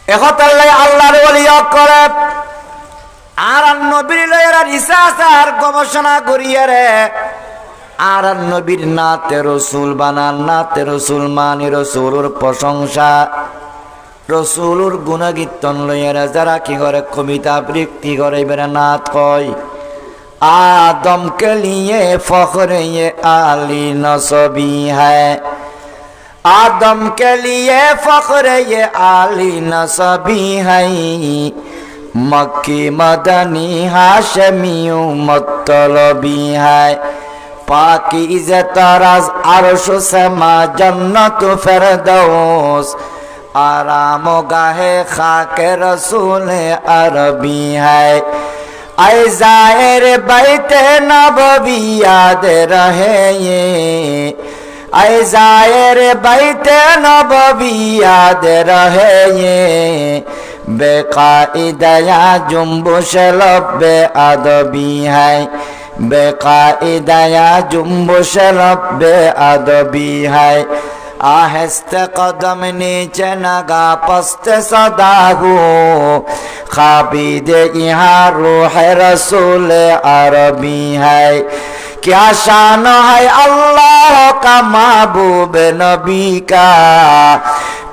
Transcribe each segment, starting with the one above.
একতাল্লাই আল্লাহর ওলি করে আর নবীর লয়েরা রিসার্চ আর গবেষণা করিয়ে রে আর নবীর নাতে রসুল বানান, নাতে রসুল মানি, রসুলুর প্রশংসা, রসুলুর গুণকীর্তন লইয়েরা যারা কি করে কবিতা আবৃত্তি করে বেড়ে নাত কয়। आदम के लिए फख्र ये आली नसबी है, आदम के लिए फख्र ये आली नसबी है, मक्की मदनी हाशमी मतलबी है, पाकीज़े तराज अर्श समा जन्नत फिरदौस, आरामगाहे खाके रसूल अरबी है, ऐ ज़ाहिर बैते नबवी याद रहे ये, ऐ ज़ाहिर बैते नबवी याद रहे ये, बेकायदा जुम्बुश लब्बे अदबी है, बेकायदा जुम्बुश लब्बे अदबी है, आहिस्ते कदम नीचे नगा पस्ते सदा हो, खाबिदे यहाँ रूह रसूल अरबी है, क्या शान है अल्लाह का महबूब नबी का,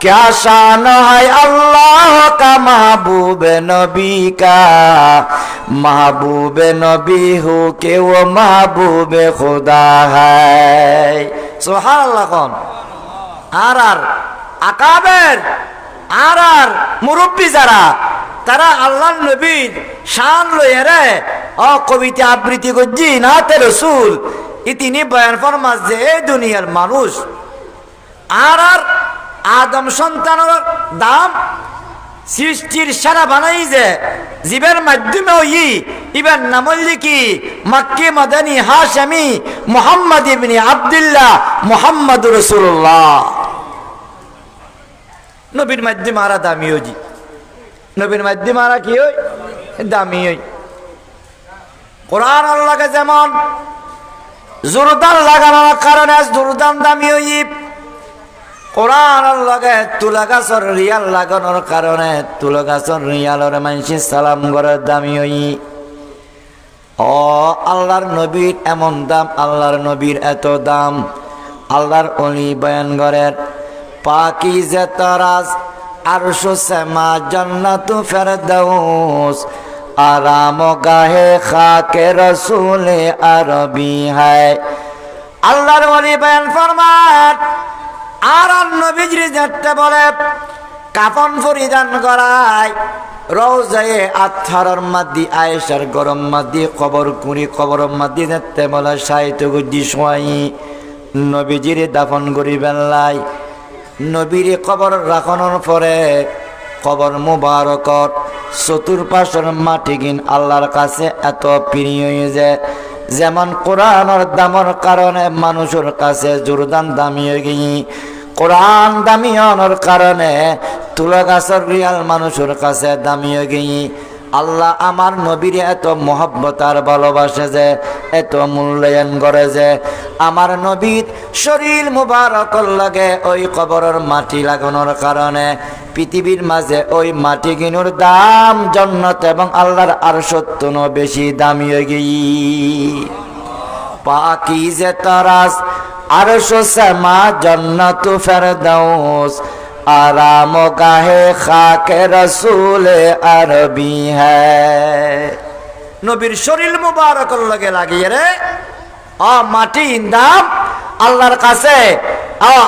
क्या शान है अल्लाह का महबूब नबी का, महबूब नबी हो के वो महबूब खुदा है। सुभान अल्लाह। कौन আর আকাবের আর মুরব্বী যারা তারা আল্লাহর নবীর শান লইয়া রে কবিতা আবৃত্তি করছি নাতে রসুল তিনি বয়ান ফরমাস যে এই দুনিয়ার মানুষ আর আদম সন্তানের দাম সৃষ্টির সারা বানাই যে জীবের মাধ্যমে ইবেন নামলি কি মক্কি মদনী হাশমি মুহাম্মদ ইবনে আব্দুল্লাহ মুহাম্মদুর রাসূলুল্লাহ। নবীর মাধ্যমে আরা দামি হই, নবীর মাধ্যমে আরা কি হই দামি হই। কোরআন আল্লাহকে যেমন জোরদার লাগানোর কারণে জোরদার দামি হই, কোরআন আল্লাহকে তুলা গাছর রিয়াল লাগানোর কারণে তুলা গাছর রিয়ালের মানুষের সালাম করার দামি হই। আল্লাহর নবীর এমন দাম, আল্লাহর নবীর এত দাম, আল্লাহর ওলি বয়ান করেন পাকিজে তারাজ আরশ সেমা জান্নাত ফেরদৌস, আরাম গাহে খাকে রসুল আরবি है। আল্লাহর ওলি বয়ান ফরমান আর নবীজি যেতে বলে কাফন পরিধান করায় রওজায়ে আতহারের মাদি আয়েশার গরম মাদি কবর কুড়ি কবর মাদি যেতে বলে সাহিত্য গুজি সোয়াই নবীজির দাফন করিবেন লাই। নবীর কবর রাখানোর পরে কবর মুবারকর চতুর্পাশের মাটি কিন আল্লাহর কাছে এত প্রিয় হয়ে যেমন কোরআনের দামের কারণে মানুষের কাছে জোরদান দামি হয়ে গিয়ে, কোরআন দামি হওয়ার কারণে তুলা গাছের রিয়াল মানুষের কাছে দামি হয়ে গিয়ে। আল্লাহ আমার নবীর এত মহব্বত আর ভালোবাসে যে, এত মূল্যায়ন করে যে, আমার নবীর শরীর মুবারকর লাগে ওই কবরের মাটি লাগানোর কারণে পৃথিবীর মাঝে ওই মাটি কিনুর দাম জান্নাত এবং আল্লাহর আরশত্তন বেশি দামি হয়ে গিয়ে। পাকিজে তারাস আরশ সেমা জান্নাত ফেরদৌস, आराम गाहे खाके रसूल अरबी है। নবীর শরীর মুবারক লগে লাগিয়ে রে মাটি ইন্দাম আল্লাহর কাছে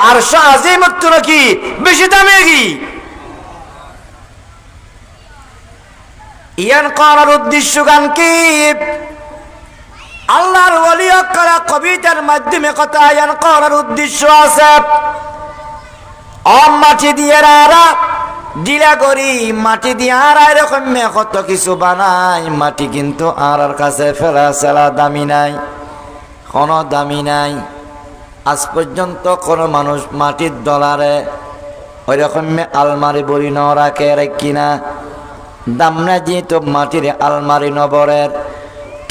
আরশ আজিমত কি বেশি দামে কি। ইয়ান করার উদ্দেশ্য গান কি আল্লাহর ওলি করা কবিতার মাধ্যমে কথা ইয়ান করার উদ্দেশ্য আছে। মাটি দিয়ে ডিলা করি মাটি দিয়ে আর এরকম কত কিছু বানাই, মাটি কিন্তু আর কাছে ফেলা সেলা দামি নাই, কোনো দামি নাই। আজ পর্যন্ত কোনো মানুষ মাটির ডলারে ওই রকম আলমারি বড়ি ন রাখে কিনা দাম না, যেহেতু মাটির আলমারি নবরের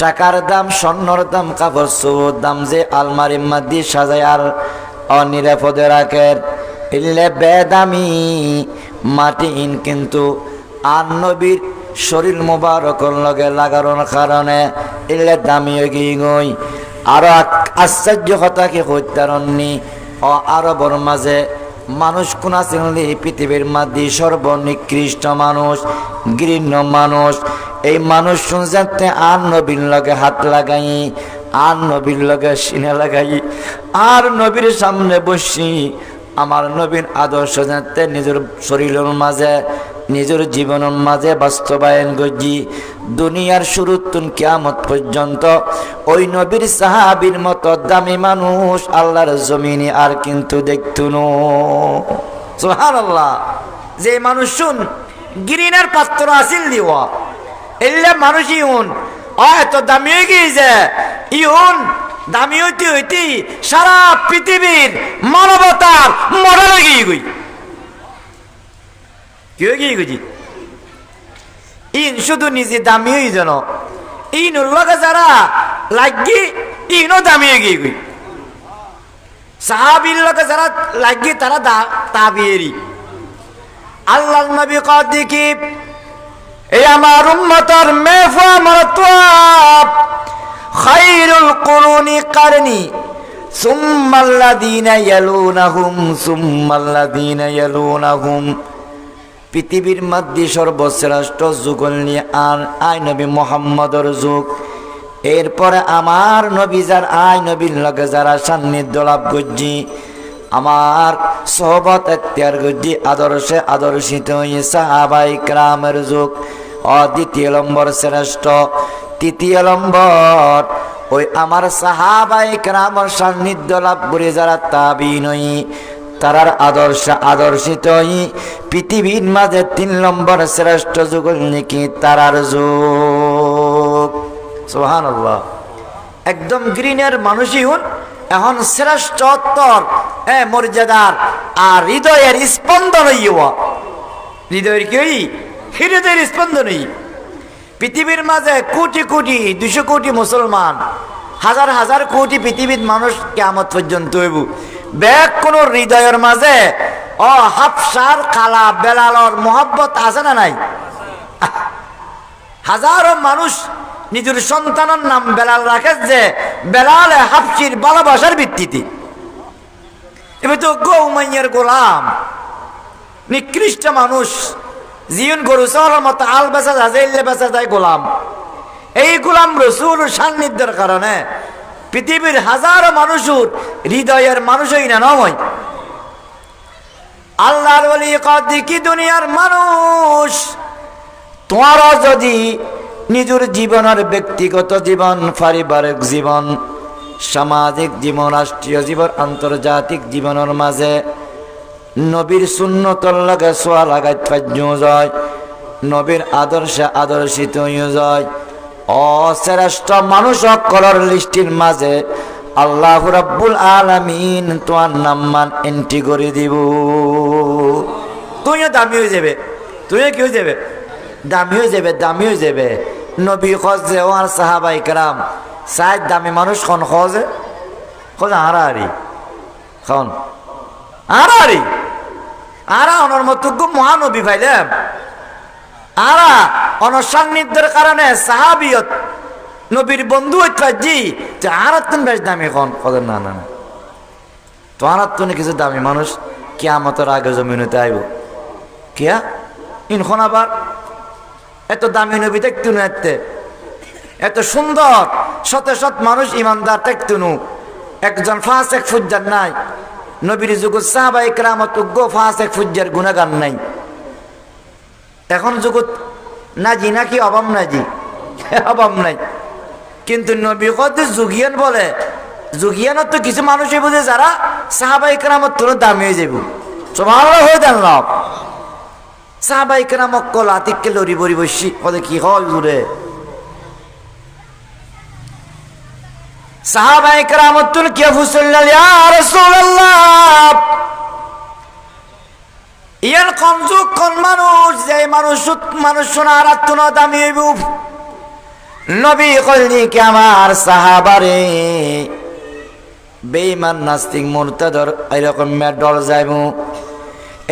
টাকার দাম, স্বর্ণর দাম, কাপড় চোপড় দাম, যে আলমারির মধ্যে সাজায় আর অনিরাপদে রাখে ইল্লে বেদামি মাটিহীন, কিন্তু আর নবীর শরীর মোবারকর লগে লাগানোর কারণে এলে দামি হয়ে গই। আরো আশ্চর্য কথা কি হত্যারণনি ও আরবর মাঝে মানুষ কোন আছেন পৃথিবীর মধ্যে সর্বনিকৃষ্ট মানুষ, ঘৃণ্য মানুষ। এই মানুষ শুনতে আর নবীর লগে হাত লাগাই, আর নবীর লগে সিনে লাগাই, আর নবীর সামনে বসি আমার নবীর আদর্শ যাতে নিজের শরীরের মাঝে নিজের জীবনের মাঝে বাস্তবায়ন গজি। দুনিয়ার শুরুতুন কিয়ামত পর্যন্ত ওই নবীর সাহাবীর মতো দামি মানুষ আল্লাহর জমিনে আর কিন্তু দেখতুন। সুবহানাল্লাহ। যে মানুষ শুন গিরিনার পাত্র আসিল দিওয়া এলে মানুষ ইউন এত দামি হয়ে গিয়েছে, ইউন দামি হইতে হইতে সারা পৃথিবীর মানবতার মডেল গিয়ে গই কি গিয়ে গেছি। ইন শুধু নিজে দামি হয়ে যেন ইন লগে যারা লাগি ইনও দামি হয়ে গিয়ে গই। সাহাবীর লগে যারা লাগি তারা তাবিয়েরি। আল্লাহ নবী কদি কি এই আমার উম্মতের মেফা মারতুব খায়রুল কুরুনি কারনি সুম্মাল্লাযীনা ইয়ালুনাহুম সুম্মাল্লাযীনা ইয়ালুনাহুম। পৃথিবীর মধ্যে সর্বশ্রেষ্ঠ যুগ নিয়ে আর আই নবী মুহাম্মদর যুগ। এরপরে আমার নবী যার আই নবীর লগে যারা সান্নিধ্য লাভ করছি, আমার সোহবত এখতিয়ার করছি, আদর্শে আদর্শিত হয়ে সাহাবায়ে কেরামের যুগ। দ্বিতীয় নম্বর শ্রেষ্ঠ, তৃতীয় নম্বর ওই আমার সাহাবায়ে কেরামের সান্নিধ্য লাভ করে যারা তাবিঈন হই তারার আদর্শে আদর্শিত হই পৃথিবীর মাঝে ৩ নম্বর শ্রেষ্ঠ যুগ নাকি তারার যুগ। সুবহানাল্লাহ। একদম গ্রিনের মানুষই হন এখন শ্রেষ্ঠত্তর মর্যাদার আর হৃদয়ের স্পন্দন হইয়া হৃদয়ের কি হৃদয়ের স্পন্দন। পৃথিবীর মাঝে কোটি কোটি ২০০ কোটি মুসলমান, হাজার হাজার কোটি পৃথিবীর মানুষ কিয়ামত পর্যন্ত হইব। ব্যাগ কোন হৃদয়ের মাঝে হাফসার খালা বেলালর মোহাব্বত আছে না নাই? হাজারো মানুষ নিজের সন্তানের নাম বেলাল রাখে যে বেলাল হাফসির ভালোবাসার ভিত্তিতে। এবার তো গৌমাইয়ের গোলাম নিকৃষ্ট মানুষ, জীবন গরু চলার মতো আল বেচা যায় বেচা যায় গোলাম। এই গোলাম রসুল সান্নিধ্যের কারণে পৃথিবীর হাজারো মানুষের হৃদয়ের মানুষই না নয়। আল্লাহর ওলি কদি কি দুনিয়ার মানুষ তোমারও যদি নিজের জীবনের ব্যক্তিগত জীবন, পারিবারিক জীবন, সামাজিক জীবন, রাষ্ট্রীয় জীবন, আন্তর্জাতিক জীবনের মাঝে নবীর সুন্নতর লগে ছোঁয়া লাগাই যায়, নবীর আদর্শে আদর্শিত হয়ে যায়, শ্রেষ্ঠ মানুষ সকলের লিস্টির মাঝে আল্লাহ রাব্বুল আলামিন তোমার নাম্মান এন্ট্রি করে দিব। তুইও দামি হয়ে যাবে, তুইও কি হয়ে যাবে? দামি হয়ে যাবে, দামি হয়ে যাবে। নবী খোঁজে ও আর সাহাবায়ে কেরাম সাইড দামি মানুষ খন খোঁজে হারাহারি খন হারাহারি আরা অনর মতো মহানবী ভাইলাম আরা অনসান্নিধ্যের কারণে সাহাবিয়ত নবীর বন্ধু হইতাজি যে আরাতুন বেশ দামি খন কদের না না তো আরাতুনে কিছু দামি মানুষ কিয়ামতের আগে জমিনেতে আইব কিয়া ইনখন আবার এত দামি নবী দেখতু না, এত সুন্দর শত শত মানুষ ইমানদার দেখতু নু, একজন ফাসেক ফুজ্জার নাই। নবীর যুগ সাহাবায়ে কেরামত উগ্র ফাসেক ফুজ্জার গুনাহগার নাই। এখন জগৎ নাজি নাকি অভাব নাজি অভাব নাই, কিন্তু নবী কত যুগিয়ান বলে যুগিয়ানত তো কিছু মানুষই বুঝে যারা সাহাবায়ে কেরামত তোর দামি হয়ে যাব। সুবহানাল্লাহ হয়ে দেন না সাহাবায়ে কেরামত কল আতিককে লড়ি বড়ি বসি কদে কি হল জুড়ে সাহাবায়ে কেরামত তুল কে ফুসল্লাহ ইয়া রাসূলুল্লাহ ইয়ার কোন যুগ কোন মানুষ যে মানুষ শোনার আত্মন দামি হইব। নবী কইলি কি আমার সাহাবারে বেঈমান নাস্তিক মুরতাদর এরকম মেডল যাইব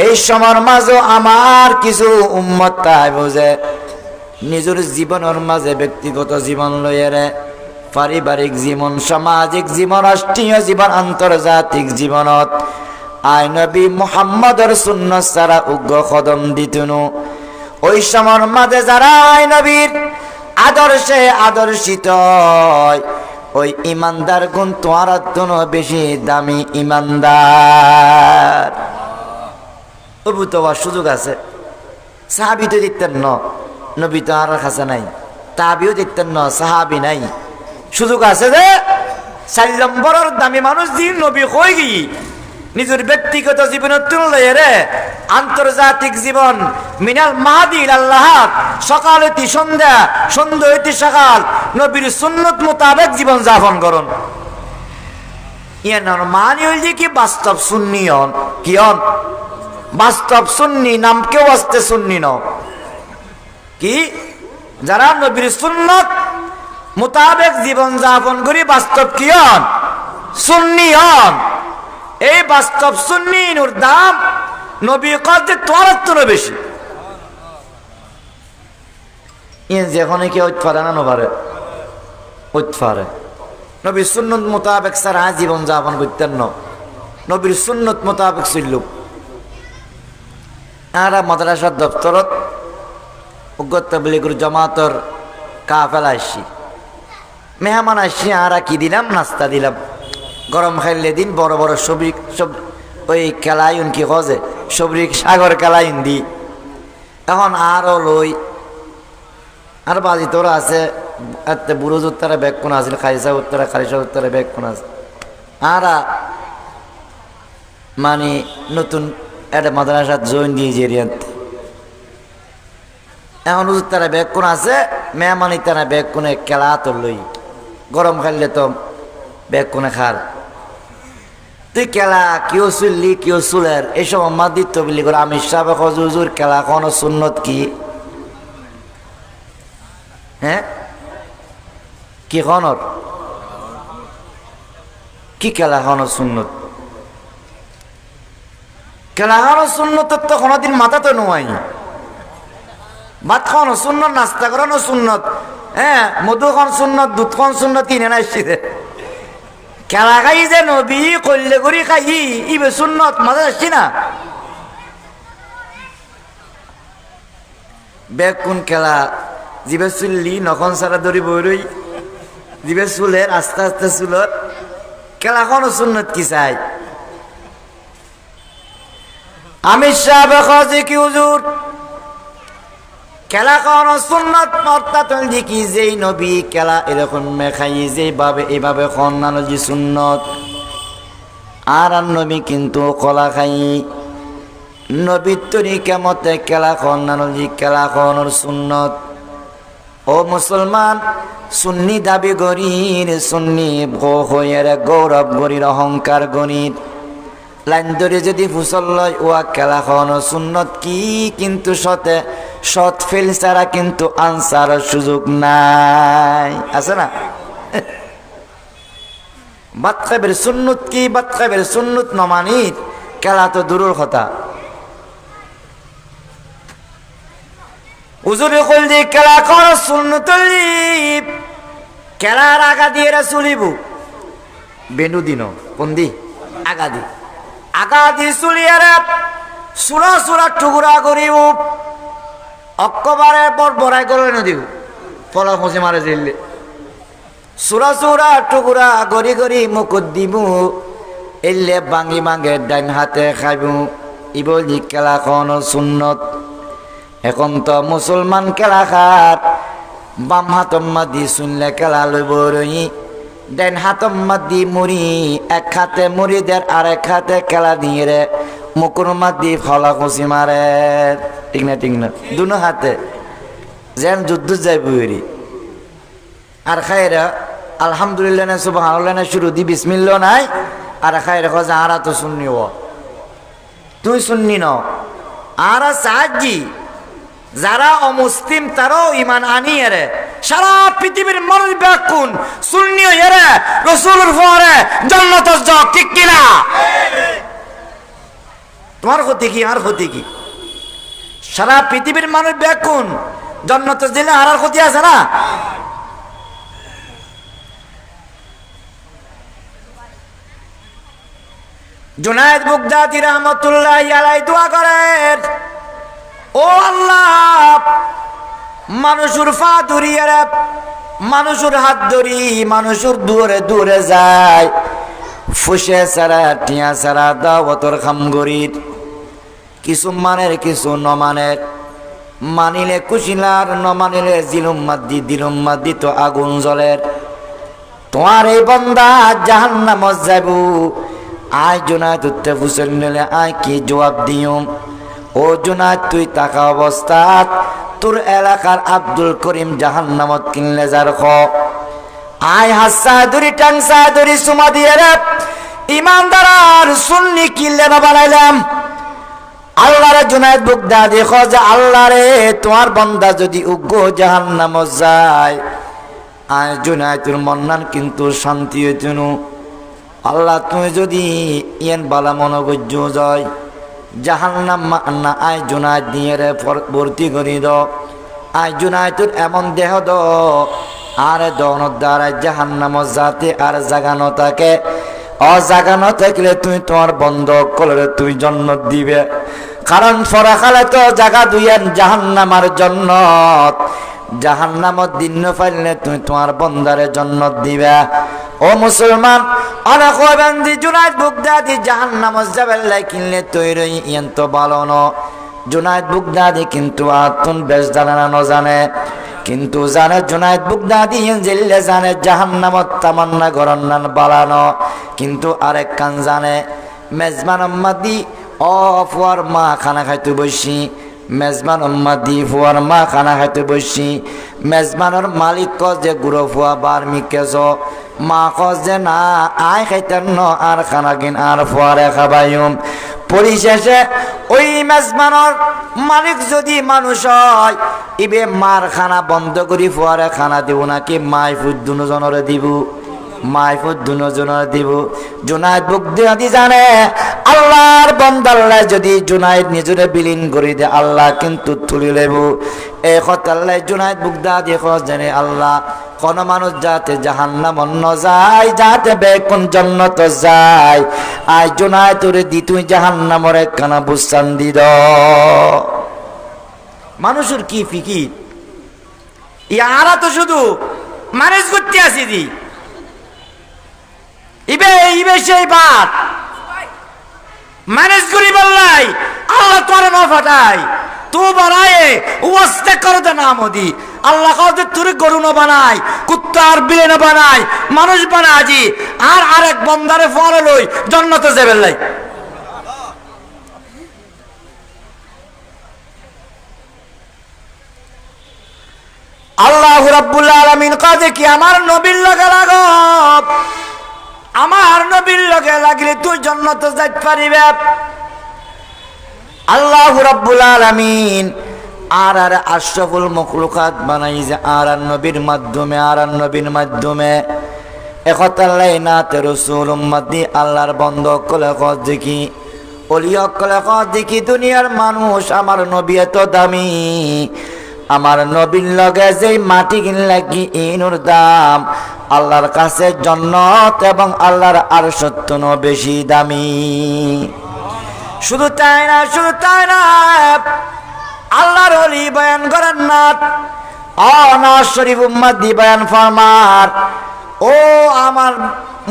এই সময়ের মাঝে আমার কিছু উম্মত তাই বোঝে নিজের জীবনের মাঝে ব্যক্তিগত জীবন লইয়ারে পারিবারিক জীবন, সামাজিক জীবন, রাষ্ট্রীয় জীবন, আন্তর্জাতিক জীবনত আই নবী মুহাম্মদের সুন্নাত ছাড়া উগ্র কদম দিতুনু। ওই সময়ের মাঝে যারা আই নবীর আদর্শে আদর্শিত ওই ইমানদার গুণ তোমার বেশি দামি ইমানদার। তবু তো সুযোগ আছে। সাহাবি তো দেখতেন ন, নবী তো আর কাছে নাই, তাবিও দেখতেন ন, সাহাবি নাই। সুযোগ আছে যে 4 নম্বরের দামি মানুষ দিন নবী কই গিয়ে নিজের ব্যক্তিগত জীবনের তুলনায় রে আন্তর্জাতিক জীবন মিনাল মাহাদিল আল্লাহ সকাল হইতে সন্ধ্যা, সন্ধ্যা হইতে সকাল নবীর সুন্নত মোতাবেক জীবন যাপন করুন। ইয়ার মানে হইল কি বাস্তব সুন্নি হন, কি হন বাস্তব সুন্নি, নাম কেউ আসতে সুন্নি ন কি যারা নবীর সুন্নত মোতাবেক জীবন যাপন করি বাস্তব কি হন সুন্নি হন। এই বাস্তব সুন্নির দাম নবী কতে তোর বেশি। যেখানে কি পারে না নবারে পারে নবীর সুন্নত মোতাবেক সারা জীবন যাপন করতেন ন, নবীর সুন্নত মোতাবেক চলল। আর মাদ্রাসার দপ্তরত উগ্রতবলিগুর জমাতর কাফেলা আসছি, মেহমান আসছি, আর কি দিলাম নাস্তা দিলাম। গরম খাইলে দিন বড় বড় সবরি সব ওই কেলাইন কি খোঁজে সবরি সাগর কেলাইন দি। এখন আরও লই আর বাজি তোরা আছে বুড়ো উত্তরা ব্যাগ কোন আছে, খাইসা উত্তরা খারিসা উত্তরা ব্যাগ কোন আছে। আর মানে নতুন একটা মাদ্রাসা জয়েন দিয়েছে এরিয়াতে। এখন তারা ব্যাগ কোন আছে, মেহমানি তারা ব্যাগ কোনে কেলা তো লই, গরম খাইলে তো ব্যাগ কোনে খার। তুই কেলা কেউ চুললি কেউ চুলের এইসব আমার দিত বলি করে আমি সাহেব হজুর কেলা কোনো সুন্নত কি হ্যাঁ কি খনর কি কেলা খানো সুন্নত, কেলা খানো সুন্নতের তো কোনোদিন মাথা তো নোয়াই। ভাত খাওয়ানো সুন্নত, নাস্তা করানো সুন্নত, হ্যাঁ মধু খান সুন্নত, দুধ খান সুন্নত, কিনে না আসছি খেলা খাই যে নবী কল্লে করি খাই ইবে সুন্নত মাঝে আসছি না। বেগ কোন খেলা জিবে চুললি নখন সারা দড়ি বই জিবে চুলের আস্তে আস্তে চুলত খেলা কোনো সুন্নত কি চাই। আমি সাহেব কি হুজুর খেলা কোন সুন্নত অর্থাৎ দেখি যেই নবী খেলা এরকম মেখাই যেভাবে এইভাবে খন্নানো যে সুন্নত। আর নবী কিন্তু কলা খাই নবীর তরিকা মতে খেলা খন্নানো যে খেলা খনর সুন্নত। ও মুসলমান সুন্নি দাবি গরির সুন্নি হইয়ের গৌরব গরির অহংকার গণিত লাইন ধরে যদি ফুসল লয় ওয়া খেলা খাওয়ানো সুন্নত কি, কিন্তু সৎ ফেল ছাড়া কিন্তু আনসার সুযোগ নাই, আছে না? বাত খাইবের সুন্নত কি, বাত খাইবের সুন্নত নমানিত খেলা তো দূরের কথা। হুজুরে কল যে খেলা কর সুন্নত খেলার আগা দিয়ে চলিব বেনু দিন বন্দি আগাদি আগাদি চলিয়ারে সুরা সুরা টুকুরা করিব অক্কবারে বর বড়াই করে নদীব ফলা ফসে মারে দিলে সুরা সুরা টুকুরা গড়ি গড়ি মুকুট দিব এলে ভাঙি ভাঙে ডাইন হাতে খাইব ইবল জি খেলা খন সুন্নত। এখন তো মুসলমান খেলা খাত বাম হাতম্মা দি শুনলে খেলা লইব রই, ডাইন হাতম্মা দি মুড়ি এক হাতে মুড়ি দেয় আর এক হাতে খেলা দিয়ে রে মুকুর মাদি ফলা খুশি মারে, ঠিক না দুনো হাতে যেন যুদ্ধ যাইব আর খাইরা আলহামদুলিল্লাহ না সুবহানাল্লাহ না শুরু দি বিসমিল্লাহ নাই আর খাইরা খোঁজ আরা তো শুননি ও তুই শুননি ন আর সাহায্যি যারা অমুসলিম তারাও ইমান আনিয়ে রে সারা পৃথিবীর মানুষ ব্যাকুন সুন্নি এরে রসুলের পরে জান্নাত যাও, ঠিক কিনা? তোমার ক্ষতি কি আর ক্ষতি কি? সারা পৃথিবীর মানুষ ব্যাকুন, জান্নাতে দিলে আর ক্ষতি আছে না? জুনায়েদ বাগদাদী রাহমাতুল্লাহি আলাইহি দোয়া করেন, ও আল্লাহ, মানুষের পা ধরিয়ে, মানুষের হাত ধরি, মানুষের দূরে দূরে যায়, ফুসে সারা টিয়া সারা দাওয়াতর খামগরির, কিছু মানের কিছু নমানের, মানিলে কুশিলার, নমানিলে জিলুম্মাদি, দিলুম্মাদি তো আগুন জ্বলের। তোমার এই বান্দা জাহান্নামত যাবো, আয় জুনায়েদ উঠতে ফুসল নিলে আয় কি জবাব দিও? ও জুনায়েদ, তুই তাকা অবস্থাত তোর এলাকার আব্দুল করিম জাহান্নামত কিনলে যার খ, আয় হাসা ধরি টাংসা ধরি সুমা দিয়ে রে ইমানদার আর সুন্নি কিনলে না বানাইলাম। আল্লাহ রে জুনায়েদ বাগদাদী খোঁজে, আল্লাহ রে, তোমার বান্দা যদি উগ্র জাহান্নামত যায়, আয় জুনায়েদুর মন্নান কিন্তু শান্তি হইতনু। আল্লাহ, তুমি যদি ইয়েন বালা মনোবজ্য যায় জাহান্নাম না, আয় জুনায়েদ নিয়ে রে ভর্তি করি দ, আয় জুনায়েদুর এমন দেহ দ আর দৌনত দ্বারা জাহান্নামত যাতে আর জাগানো থাকে, অজাগানো থাকলে তুমি তোমার বন্ধ করলে তুমি জন্নত দিবে। কারণ ফরাকালে তো জাগা দুইয়েন জাহান্নামার জন্নত, জাহান্নামত দিন পাইলে তুমি তোমার বন্দারে জন্নত দিবে। ও মুসলমান, অনেক বান্দি জুনায়েদ বাগদাদী জাহান্নামত যাবে কিনলে তৈরি ইয়েন তো ভালো ন। জুনায়েদ বাগদাদী কিন্তু আতুন বেশ জানে না, জানে কিন্তু জানে জুনায়েদ বাগদাদী জেলে জানে জাহান্নামত তামান্না গরন্নান বাড়ানো, কিন্তু আরেক কান জানে মেজবান উম্মাদি ও ফুয়ার মা খানা খাইতে বসি, মেজবান উম্মাদি ফুয়ার মা খানা খাইতে বসি, মেজবানের মালিক কজ যে গুড়ো ফুয়া বার মিকেছ, মা কজ যে না আয় খাইতেন ন আর খানা কিন আর ফুয়ারে খাবাইম। পরিশেষে ওই মেজবানের মালিক যদি মানুষ হয়, ইবে মার খানা বন্ধ করি ফুয়ারে খানা দিব নাকি মাই ফুট দুজনরে দিব, মাই ফুট দুজনরে দিব। জুনায়েদ বাগদাদী জানে আল্লাহর বান্দাল্লাহ যদি জুনায়েদ নিজরে বিলীন করে দে, আল্লাহ কিন্তু তুলি লেব। এই কথাল্লাই জুনায়েদ বাগদাদী জানে, আল্লাহ কোন মানুষ যাতে জাহান্নাম ন যায়, যাতে বেকুন জন্নত যায়, আয় জুনায়েদ তোরে দি তুই জাহান্নামরে কানা বুসান দি দ। মানুষের কি ফিকির, ইয়ারা তো শুধু ম্যানেজ করতে আসি দি, ইবে ইবে সেই বাত ম্যানেজ করি বললাই আল্লাহ তোর না ফাটাই, তু বানায় ওয়াস্তে করে দে না মোদি। আল্লাহ কাউকে তুই গরু না বানাই, কুত্তা আর বিলে না বানাই, মানুষ বানাজি আর আরেক বন্দারে ফলে লই জন্নতে যাবে লাই। আল্লাহ রাব্বুল আলামিন কাজে কি আমার নবীর লগে লাগো, আমার নবীর লগে লাগলে তুই জান্নাতে যাইতে পারিবে। আল্লাহ রাব্বুল আলামিন আর আর আশরাফুল মখলুকাত বানাই যে আর নবীর মাধ্যমে, আর নবীর মাধ্যমে একতাল্লাই নাতে রাসূল উম্মতি আল্লাহর বন্ধ কলে কত দেখি, ওলিয়া কলে কত দেখি, দুনিয়ার মানুষ আমার নবী এত দামি, আমার নবীর লগে যেই মাটি কিনলে কি ইনুর দাম, আল্লাহর কাছে জান্নাত এবং আল্লাহর আরশ তো বেশি দামি। শুধু তাই না, শুধু তাই না, আল্লাহর ওলি বয়ান করেন না, নওয়াজ শরীফ উম্মতি বয়ান ফরমার, ও আমার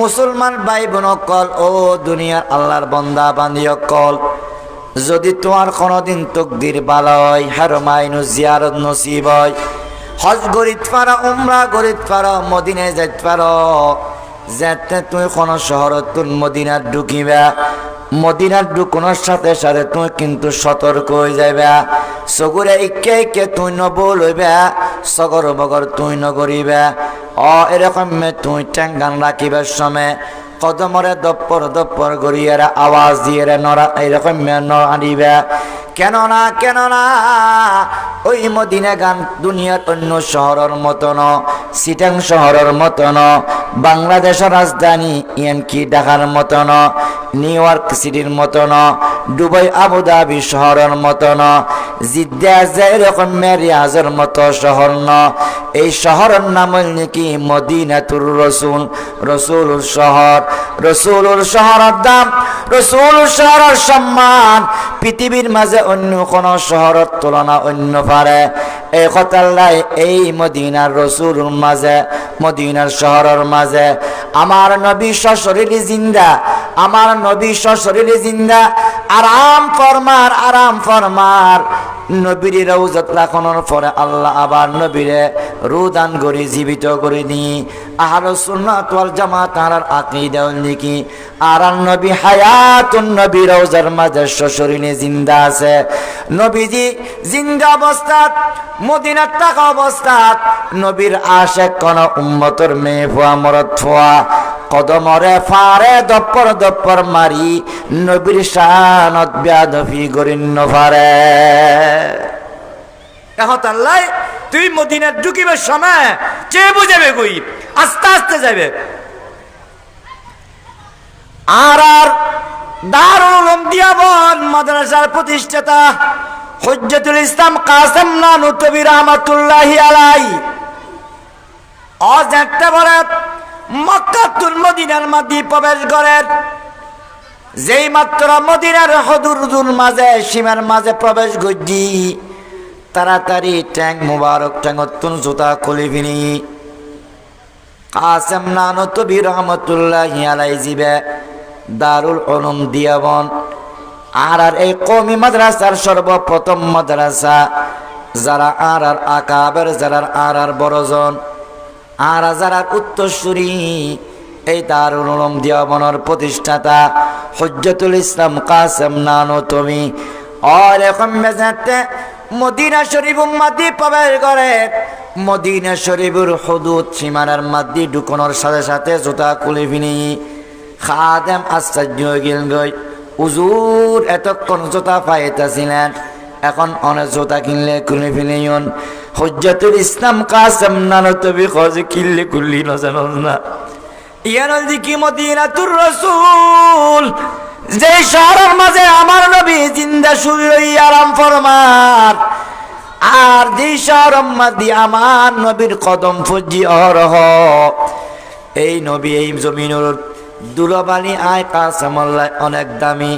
মুসলমান ভাই বোন কল, ও দুনিয়ার আল্লাহর বান্দা বান্দি কল, যদি তোমার কোনদিন তকদির ভালো হয়, হারমাইনু জিয়ারত নসিব হয়, হজ গরিত পারো, উমরা গরিত পারো, মদিনায় যাইতে পারো, যেতে তুমি কোন শহরত তুন মদিনার ঢুকিবা, মদিনার ঢুকানোর সাথে সাথে তুই কিন্তু সতর্ক হয়ে যাবে, সগুরে ইকে ইকে তুই নবল হইবে, সগর বগর তুই নগরিবে, এরকম তুই ট্যাঙ্গান রাখিবার সময় কদমরে দপ্পর দপ্পর গড়িয়ে আওয়াজ দিয়ে নড়া এরকম নড়ানিবে, কেননা ওই মদিনা গান দুনিয়ার অন্য শহরের মতো ন, সিটাং শহরের মতো ন, বাংলাদেশের রাজধানী ইয়ানকি ঢাকার মতো ন, নিউ ইয়র্ক সিটির মতো ন, দুবাই আবুধাবি শহরের মতো ন, জিদ্দা যেরকম রিয়াজের মতো শহর ন। এই শহরের নাম নাকি মদিনাতুর রসুল, রসুলুর শহর। রসুলুর শহরের দাম, রসুলুর শহরের সম্মান পৃথিবীর মাঝে অন্য কোন শহরের তুলনা অন্য পারে। এই কথাল্লাই এই মদিনার রসুলুর মাঝে, মদিনার শহরের মাঝে আমার নবী সশরীরে জিন্দা, আমার নবী সশরীরে জিন্দা। আরাম ফরমার নবীর রওজাত রাখানোর পরে আল্লাহ আবার নবীরে রুদান করে জীবিত করে নি। আহলে সুন্নাত ওয়াল জামাত তার আকীদা লিখি আর নবী হায়াতুন নবী রওজার মাঝে সশরীরে জিন্দা আছে। নবীজি জিন্দা অবস্থাত মদিনাত থাকা অবস্থাত নবীর আশিক কোন উম্মতের মেয়ে ফুয়া মরদ ফুয়া কদমরে ফারে দপ্পর মারি নবীর শানত বেয়াদবি করিন ফারে। এখন আল্লাহ তুই মদিনাত ঢুকিবার সময় চেয়ে বুঝাবে কই, আস্তে আস্তে যাবে। আর দারুল উলুম দিয়াবন মাদ্রাসার প্রতিষ্ঠাতা হুজ্জাতুল ইসলাম কাসেম নানুতুবি রাহমাতুল্লাহি আলাইহি আজ একটা বড় মক্কাতুল মদিনার মধ্যে প্রবেশ করেন। যেই মাত্র মদিনার হদুরুর মাঝে সীমার মাঝে প্রবেশ করছি তাড়াতাড়ি ট্যাং মুবারক ট্যাঙ্গতুন জুতা খুলে ফিনি কাসেম নানুতুবি রাহমাতুল্লাহি আলাইহি জিবে দারুল উলুম দিয়াবন। আর এই কওমি মাদ্রাসার সর্বপ্রথম মাদ্রাসা যারা আর আকাবের যারা আর বড়জন আর যারা উত্তরসূরি এই দারুল উলুম দিয়াবনের প্রতিষ্ঠাতা হুজ্জাতুল ইসলাম কাসেম নানুতুবি আর এখন মেজাতে মদিনা শরীফ উম্মতি প্রবেশ করে। মদিনা শরীফের হুদুদ সীমানার মধ্যে ঢুকানোর সাথে সাথে জুতা খুলে ফিনি খাদেম আশ্চর্য গেল গই, হুজুর এতক্ষণ জুতা পাইতেছিলেন, এখন অনেক জুতা কিনলে খুলে ফিলিয়ন। হুজ্জাতুল ইসলাম কাসেম নানুতুবি খোঁজে কিনলে খুললি না জানো না। ইয়ানুল দিকি মদিনাতুর রাসূল যে শহরের মাঝে আমার নবী জিন্দা শুই আরাম ফরমার, আর যে শহরের মাঝে আমার নবীর কদম ফুজি অরহ। এই নবী এই জমিনের দুলাবালি আয় কাসেমল্লাহ অনেক দামি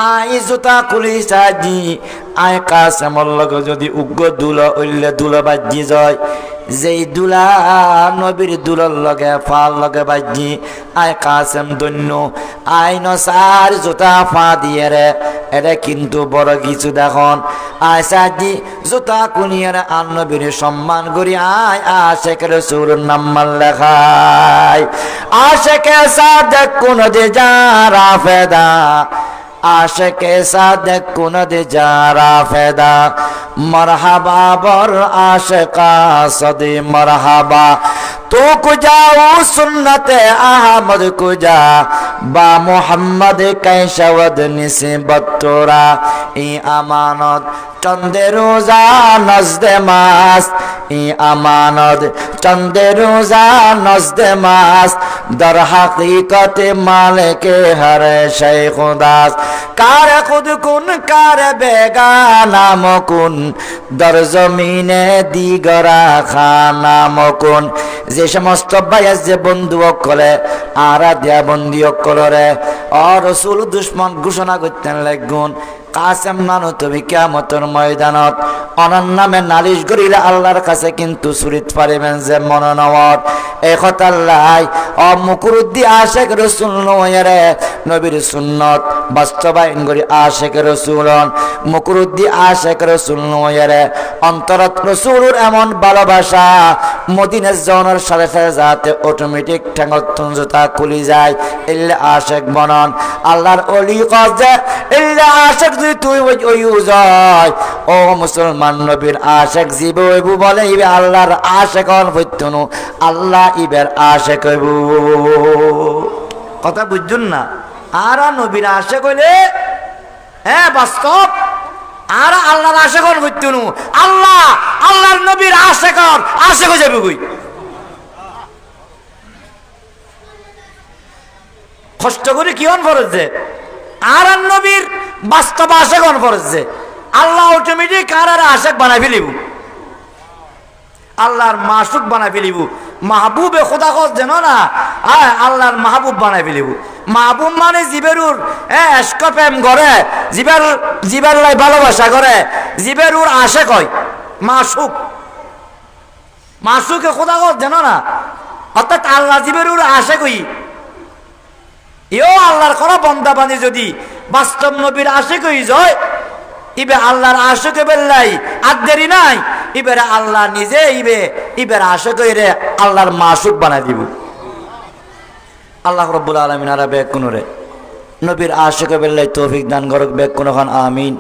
আই জুতা খুলি সাজি আয় কাসেমল্লাহ যদি উগ্র দুলা উল্লে দুলা বাজি যায় যেই দুলা নবীর দুলার লগে ফাল লগে বাজি আয় কাসেম দন্য আই নসার জুতা ফা দিয়ে রে এটা কিন্তু বড় কিছু দেখুন। আয় সাজি জুতা কুনিয়ে আর নবীর সম্মান করি আয় আশেক রাসূল নাম লেখায় আশেকে সাদেক কোন দে যারা ফেদা আশেকে সাদেক কোন দে যারা ফেদা মরহাবা বর আশেকা সদে মরহাবা তো কুজাও সুন্নতে আহমদ কুজা বা মোহাম্মদ কৈশবদ নিসবত তোরা ই আমানত চন্দে রোজা নজদে মাস ই আমানত চন্দে রোজা নজদে মাস দর হাকিকত মালিকে হর শেখ দাস কার খুদ কুন কার বেগানা মকুন দর জমিনে দিগরা খানা মকুন। যে সমস্ত ভাইয়াস যে বন্ধু অকলে আরা দিয়া বন্দি অকলরে রাসূল দুশমন ঘোষণা করতেন লাগুন কাসেম নানুতুবি কিয়ামতের ময়দানত অনন নামে নালিশ করিলে আল্লাহর কাছে কিন্তু সুরিত পারিবেন যে মনোনবত এই কথা লাই মুকুরুদ্দি আশেক রাসূল নয়রে নবীর সুন্নত বাস্তবায়ন করি আশেক রাসূল মুকুরুদ্দি আশেক রাসূল নয়রে অন্তরত রাসূলের এমন ভালোবাসা মদিনা যাওয়ার সাথে সাথে যাতে অটোমেটিক ঠ্যাঙ্গতুন জুতা খুলি যায় ইল্লা আশেক বনন আল্লাহর ওলি কাজে ইল্লা আশেক যদি তুই ওই যায় ও মুসলমান নবীর আশেক জীব হইবু বলে ইবে আল্লাহর আশেক হইতনু আল্লাহ ইবের আশেক হইবু। কথা বুঝুন না? আর নবীর আশেক হইলে হ্যাঁ বাস্তব আর আল্লাহর আশেকন করতে নু আল্লাহ আল্লাহর নবীর আশেকর আশেক হয়ে যাবে কই কষ্ট করে কি অন ফরজে আর নবীর বাস্তব আশেক অন ফরজে আল্লাহ অটোমেটিক আর আশেক বানাই ফেলিব আল্লাহর মাসুক বানাই ফেলিব মাহবুবে খোদা খোঁজ যেন না আল্লাহর মাহবুব বানাই ফেলিব মাহবুব মানে জিবেরুর এসকপেম করে জিবের লাই ভালোবাসা করে জিবেরুর আশেক হয় মাসুক মাসুকে খোদা খোঁজ যেন না অর্থাৎ আল্লাহ জিবেরুর আশেক হই এও আল্লাহর কোন বন্দা বানি যদি বাস্তব নবীর আশেক হই যায় ইবে আল্লাহর আশেকে বেল্লাই আর দেরি নাই ইবেরা আল্লাহ নিজে ইবের আশেক হইরে আল্লাহর মাসুক বানাই দিব আল্লাহ রাব্বুল আলামিন আর বেক কোনরে নবীর আশেকে বেল্লাই তৌফিক দান করুক বেক কোন খান আমিন।